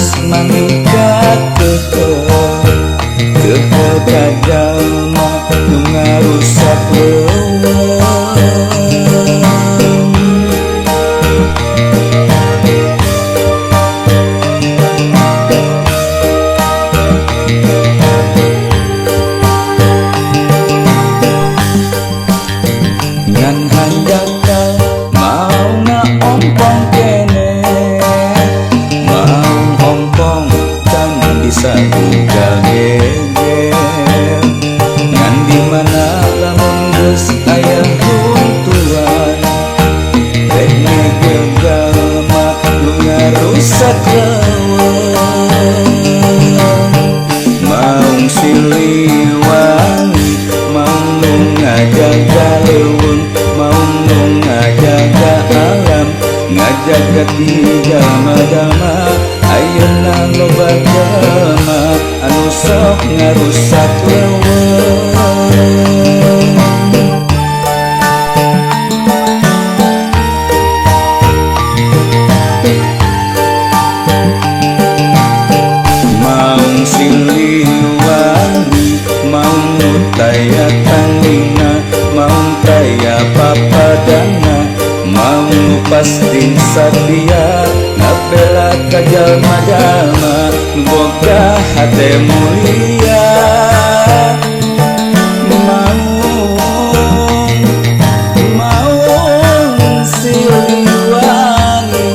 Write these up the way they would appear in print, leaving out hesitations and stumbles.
geus mangkat teu ka jalma nu ngarusak leuweung. Ngan handaka mau ngaompong kene, mau ompong kan bisa buka geger. Ngan dimana lamun geus aya runtuhan, rek ngegegalma nu ngarusak leuweung. Maung Siliwangi mau nu ngajaga leuweung, mau nu ngajaga alam, ngajaga di jalma-jalma. Ayeuna loba jalma anu sok ngarusak leuweung. Maung Siliwangi mau taya tangina, mau taya papadana, mau pasti satia ngabela ka jalma-jalma nu boga hate mulia. Maung Siliwangi.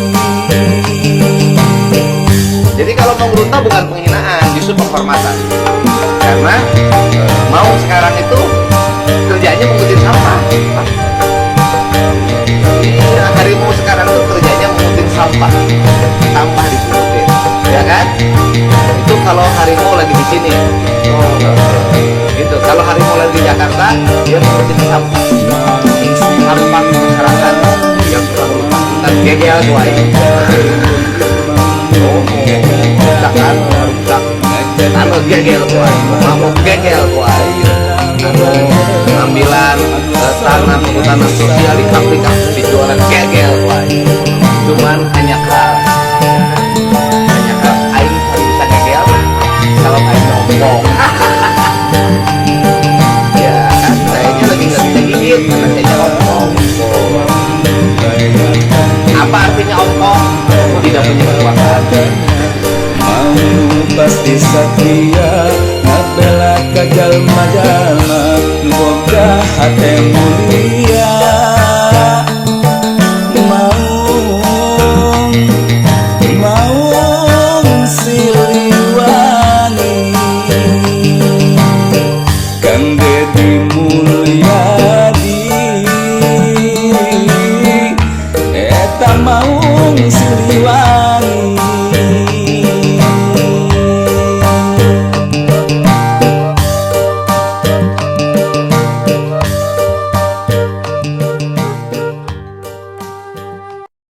Jadi kalau mau ngerunta bukan penghinaan, justru penghormatan. Karena mau sekarang itu kerjanya mengutin sampah. Iya, harimau sekarang itu kerjanya mengutin sampah, sampah dipungutin, ya kan? Itu kalau harimau lagi di sini. Oh, gitu. Kalau harimau lagi di Jakarta, dia mengutin sampah, sampah masyarakat yang terlalu dan gegel tuai. Anu gegel kuai, mau gegel kuai, ambilan tanah sosial di kampung dijualan gegel kuai. Cuman hanya kal aing bisa gegel kalau aing ngomong. Ya kan, sayanya lagi nggak bisa gigit karena sayanya ngomong. Apa artinya ngomong? Tidak punya kekuasaan. Mau pasti satia ngabela ka jalma-jalma nu boga hate mulia. Maung Siliwangi Kang Deddy Mulyadi eta Maung Siliwangi.